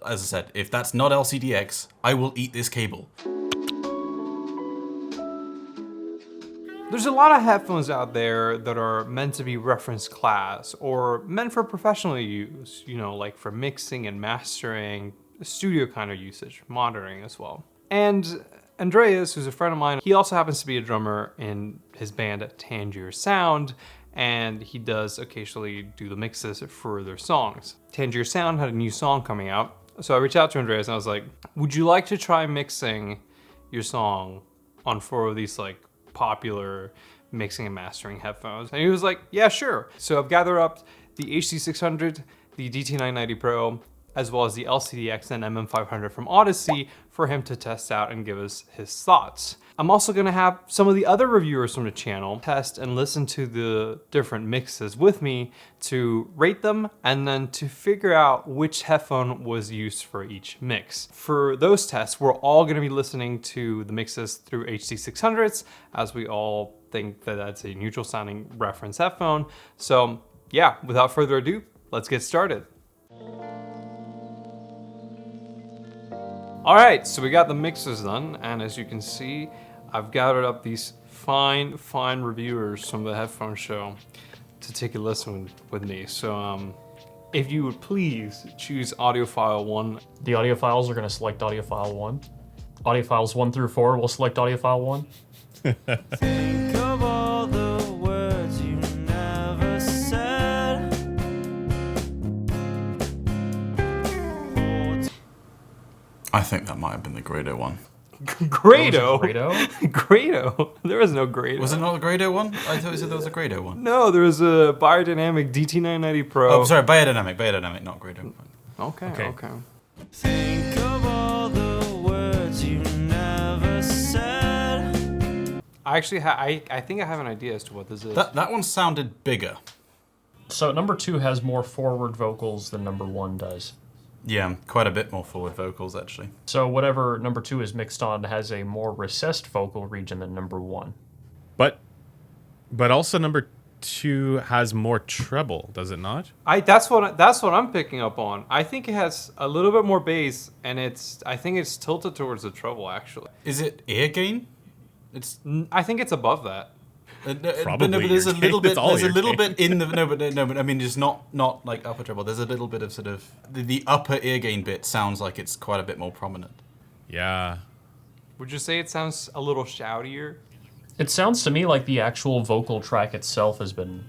as I said, if that's not LCD-X, I will eat this cable. There's a lot of headphones out there that are meant to be reference class or meant for professional use, you know, like for mixing and mastering, studio kind of usage, monitoring as well. And Andreas, who's a friend of mine, he also happens to be a drummer in his band Tangier Sound, and he does occasionally do the mixes for their songs. Tangier Sound had a new song coming out, so I reached out to Andreas and I was like, would you like to try mixing your song on 4 of these like popular mixing and mastering headphones? And he was like, yeah, sure. So I've gathered up the HC600, the DT990 Pro, as well as the LCD-X and MM-500 from Audeze for him to test out and give us his thoughts. I'm also gonna have some of the other reviewers from the channel test and listen to the different mixes with me to rate them and then to figure out which headphone was used for each mix. For those tests, we're all gonna be listening to the mixes through HC600s, as we all think that that's a neutral sounding reference headphone. So yeah, without further ado, let's get started. All right, so we got the mixes done, and as you can see, I've gathered up these fine reviewers from the headphone show to take a listen with me. So if you would please choose audiophile 1. The audiophiles are going to select audiophile 1. Audiophiles 1 through 4 will select audiophile 1. Think of all the words you never said. I think that might have been the Grado one. Grado? Grado? Grado? There was no Grado. Was it not the Grado one? I thought you said there was a Grado one. No, there was a Beyerdynamic DT990 Pro. Oh, sorry, Beyerdynamic, not Grado. Okay. Think of all the words you never said. I actually I think I have an idea as to what this is. That one sounded bigger. So number 2 has more forward vocals than number 1 does. Yeah, quite a bit more forward vocals, actually. So whatever number 2 is mixed on has a more recessed vocal region than number 1. But also number 2 has more treble, does it not? That's what I'm picking up on. I think it has a little bit more bass, and I think it's tilted towards the treble actually. Is it ear gain? I think it's above that. Probably but there's a ear little gain. bit. It's all There's a ear little gain. bit in the but I mean just not like upper treble. There's a little bit of sort of the upper ear gain bit sounds like it's quite a bit more prominent. Yeah. Would you say it sounds a little shoutier? It sounds to me like the actual vocal track itself has been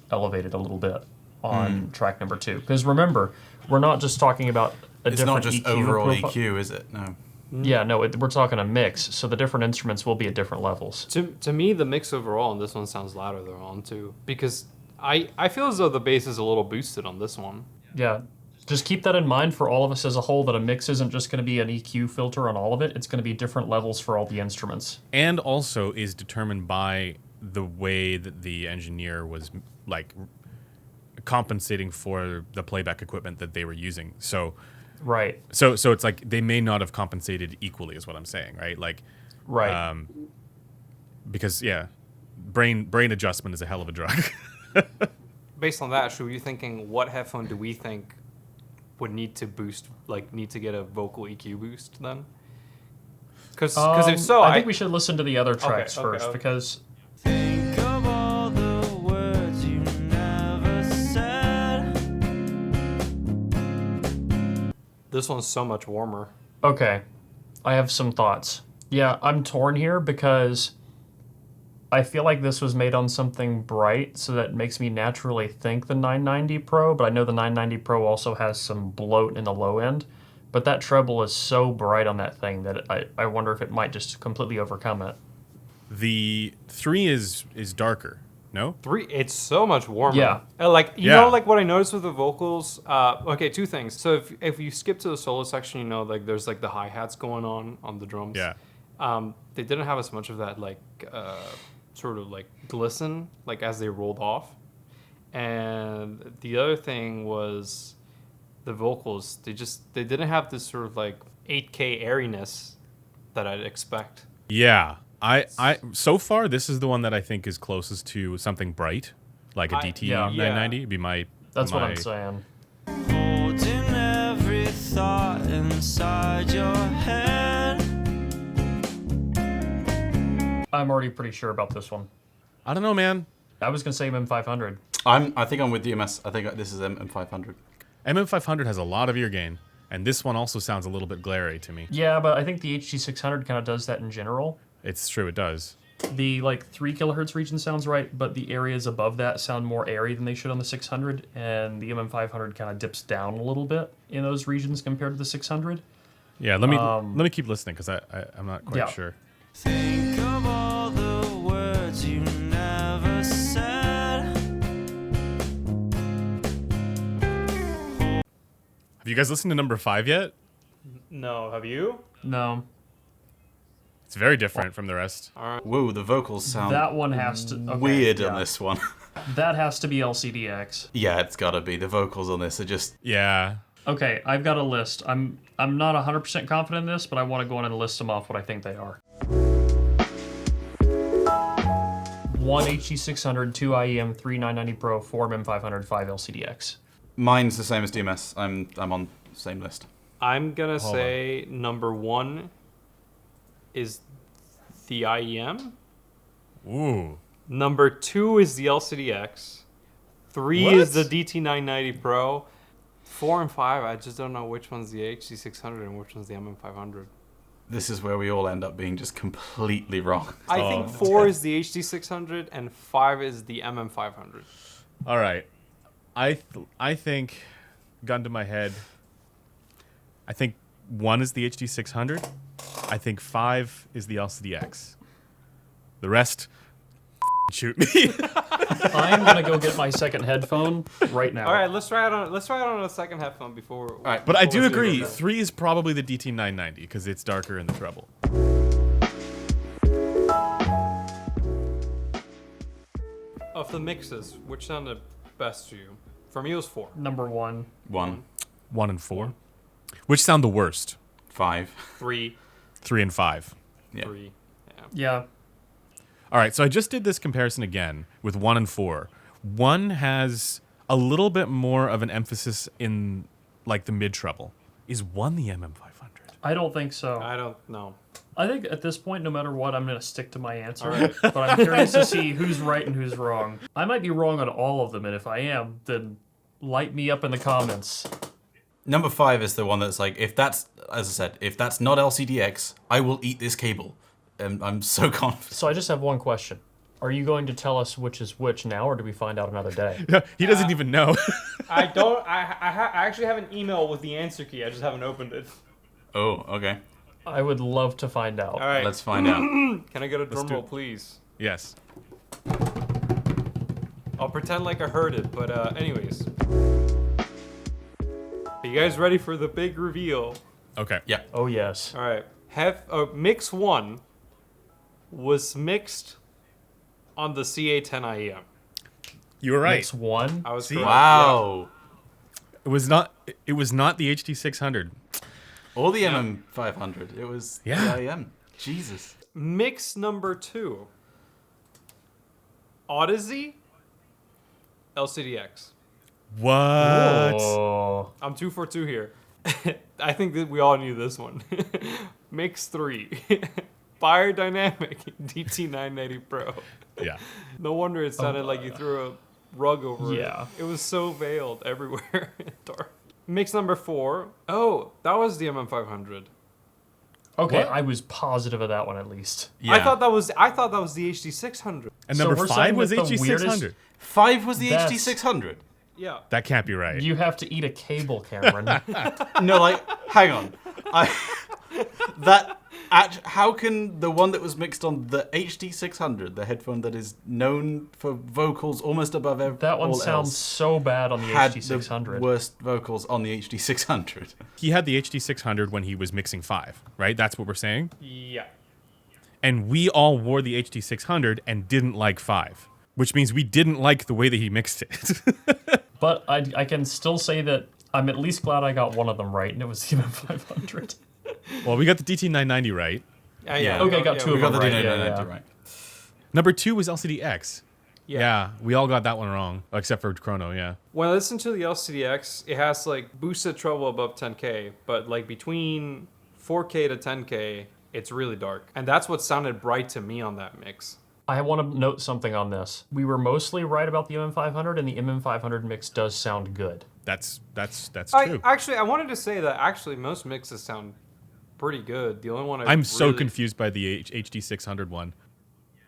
elevated a little bit on track number 2. Because remember, we're not just talking about a It's different not just EQ overall profile. EQ, is it? No. Yeah, no, we're talking a mix, so the different instruments will be at different levels. To me, the mix overall on this one sounds louder than on 2, because I feel as though the bass is a little boosted on this one. Yeah, just keep that in mind for all of us as a whole, that a mix isn't just going to be an EQ filter on all of it. It's going to be different levels for all the instruments. And also is determined by the way that the engineer was like compensating for the playback equipment that they were using. So Right. So it's like they may not have compensated equally, is what I'm saying, right? Like, Right. Because yeah, brain adjustment is a hell of a drug. Based on that, should we be thinking what headphone do we think would need to boost, like need to get a vocal EQ boost then? Because if so, I think we should listen to the other tracks okay, first, okay. because Think of all the words you never said. this one's so much warmer. okay, I have some thoughts. Yeah, I'm torn here because I feel like this was made on something bright, so that makes me naturally think the 990 Pro, but I know the 990 Pro also has some bloat in the low end. But that treble is so bright on that thing that I wonder if it might just completely overcome it. The 3 is darker. No? 3, it's so much warmer. Yeah. Like, you Yeah. know, like what I noticed with the vocals, okay, 2 things. So if you skip to the solo section, you know, like there's like the hi-hats going on the drums. Yeah. They didn't have as much of that, like, sort of like glisten, like as they rolled off. And the other thing was the vocals. They didn't have this sort of like 8K airiness that I'd expect. Yeah. I so far this is the one that I think is closest to something bright, like a DT 990. It'd be my That's what my- I'm saying. Holding every thought inside your head. I'm already pretty sure about this one. I don't know, man. I was gonna say MM-500. I think I'm with DMS. I think this is MM-500. MM-500 has a lot of ear gain, and this one also sounds a little bit glary to me. Yeah, but I think the HD600 kind of does that in general. It's true, it does. The 3 kilohertz region sounds right, but the areas above that sound more airy than they should on the 600, and the MM500 kind of dips down a little bit in those regions compared to the 600. Yeah, let me keep listening because I'm not quite sure. Think of all the words you never said. Have you guys listened to number 5 yet? No, have you? No, It's very different from the rest. Whoa, the vocals sound that one has to okay, weird yeah. on this one. That has to be LCD-X. Yeah, it's gotta be. The vocals on this are just... Yeah. Okay, I've got a list. I'm not 100% confident in this, but I want to go on and list them off what I think they are. 1 HD600, 2 IEM, 3 990 Pro, 4 MM500, 5 LCD-X. Mine's the same as DMS. I'm on the same list. I'm gonna say number 1 is the IEM. Ooh. Number 2 is the LCD-X. 3 What? is the DT990 Pro. 4 and 5, I just don't know which one's the HD600 and which one's the MM500. This is where we all end up being just completely wrong. I think 4 is the HD600 and 5 is the MM500. All right. I think, gun to my head, I think 1 is the HD600. I think 5 is the LCD-X. The rest, shoot me. I'm gonna go get my second headphone right now. All right, let's try it on a second headphone before. All right, But I do agree, 3 is probably the DT990 because it's darker in the treble. Of the mixes, which sounded best to you? For me, it was 4. Number 1. 1, 1 and 4. Which sound the worst? 5. 3, 3 and 5. Yeah. 3. Yeah. Yeah. All right, so I just did this comparison again with 1 and 4. 1 has a little bit more of an emphasis in like the mid treble. Is 1 the MM500? I don't think so. I don't know. I think at this point, no matter what, I'm going to stick to my answer. All right. But I'm curious to see who's right and who's wrong. I might be wrong on all of them, and if I am, then light me up in the comments. Number 5 is the one that's like, if that's, as I said, if that's not LCD-X, I will eat this cable. And I'm so confident. So I just have one question. Are you going to tell us which is which now, or do we find out another day? He doesn't even know. I don't. I actually have an email with the answer key. I just haven't opened it. Oh, okay. I would love to find out. All right. Let's find out. Can I get a drum do roll, it. please? Yes. I'll pretend like I heard it, but anyways. Are you guys ready for the big reveal? Okay. Yeah. Oh, yes. All right. Mix 1 was mixed on the CA10 IEM. You were right. Mix 1. I was See? correct. Wow. It was not the HD600. Or the MM500. It was Yeah. the IM. Jesus. Yeah. Mix number 2. Audeze LCD-X. What? Oh. I'm 2 for 2 here. I think that we all knew this one. Mix 3. Beyerdynamic DT990 Pro. Yeah. No wonder it sounded like you threw a rug over Yeah. it. It was so veiled everywhere. Dark. Mix number 4. Oh, that was the MM500. Okay, What? I was positive of that one at least. Yeah. I thought that was the HD600. And So number we're 5 saying was that the HD600. weirdest- 5 was the That's- HD600. Yeah. That can't be right. You have to eat a cable, Cameron. No, like, hang on. How can the one that was mixed on the HD600, the headphone that is known for vocals almost above That one all sounds else, so bad on the had HD600. the worst vocals on the HD600? He had the HD600 when he was mixing 5, right? That's what we're saying? Yeah. And we all wore the HD600 and didn't like 5, which means we didn't like the way that he mixed it. But I can still say that I'm at least glad I got one of them right, and it was the MM500. Well, we got the DT990 right. Yeah. Okay, got two We of got them the right. D990 Yeah. right. Number 2 was LCD-X. Yeah, we all got that one wrong, except for Chrono. Yeah. When I listen to the LCD-X, it has like boosted treble above 10K, but like between 4K to 10K, it's really dark. And that's what sounded bright to me on that mix. I want to note something on this. We were mostly right about the MM-500, and the MM-500 mix does sound good. That's true. I wanted to say that actually most mixes sound pretty good. The only one I'm so confused by the HD600 one.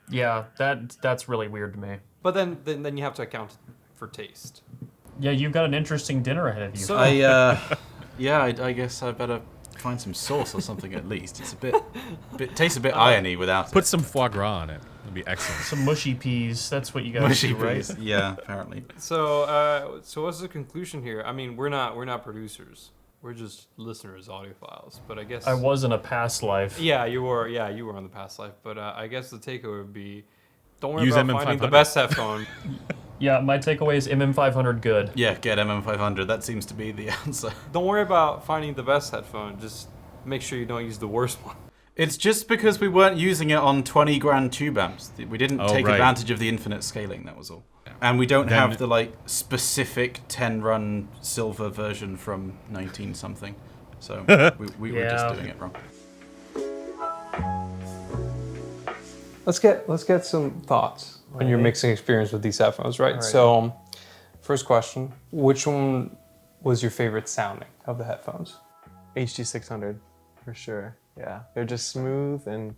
Yeah, that's really weird to me. But then you have to account for taste. Yeah, you've got an interesting dinner ahead of you. So- I guess I better find some sauce or something at least. It's tastes a bit irony without Put it. some foie gras on it. It'd be excellent. Some mushy peas. That's what you got Mushy to do, right? peas. Yeah, apparently. So what's the conclusion here? I mean, we're not producers. We're just listeners, audiophiles. But I guess I was in a past life. Yeah, you were. Yeah, you were on the past life. But I guess the takeaway would be, don't worry Use about finding the MM500. best headphone. Yeah, my takeaway is MM500 good. Yeah, get MM-500. That seems to be the answer. Don't worry about finding the best headphone. Just make sure you don't use the worst one. It's just because we weren't using it on 20 grand tube amps. We didn't take right. advantage of the infinite scaling, that was all. And we don't have the like specific 10 run silver version from 19 something. So we were just doing it wrong. Let's get some thoughts on your mixing experience with these headphones, right? So, first question, which one was your favorite sounding of the headphones? HD600 for sure. Yeah, they're just smooth and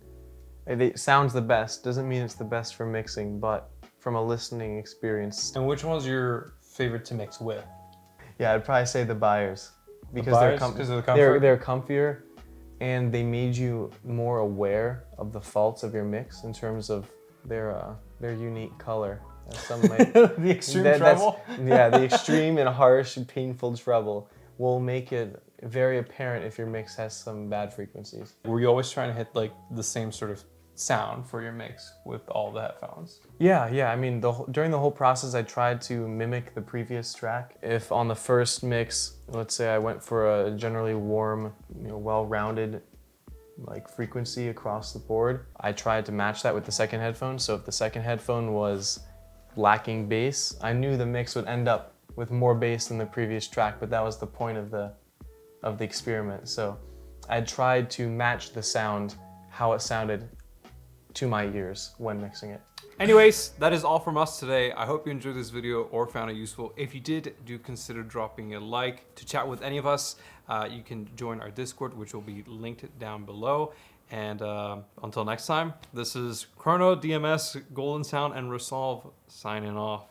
it sounds the best. Doesn't mean it's the best for mixing, but from a listening experience. And which one was your favorite to mix with? Yeah, I'd probably say the Beyers because Beyers, 'cause of the comfort? they're comfier and they made you more aware of the faults of your mix in terms of their unique color. Some might, The extreme treble? Yeah, the extreme and harsh and painful treble will make it very apparent if your mix has some bad frequencies. Were you always trying to hit like the same sort of sound for your mix with all the headphones? Yeah. I mean, during the whole process, I tried to mimic the previous track. If on the first mix, let's say I went for a generally warm, well-rounded like frequency across the board, I tried to match that with the second headphone. So if the second headphone was lacking bass, I knew the mix would end up with more bass than the previous track, but that was the point of the experiment. So I tried to match the sound, how it sounded to my ears when mixing it. Anyways, that is all from us today. I hope you enjoyed this video or found it useful. If you did, do consider dropping a like. To chat with any of us, you can join our Discord, which will be linked down below. And until next time, this is Chrono, DMS, Golden Sound, and Resolve signing off.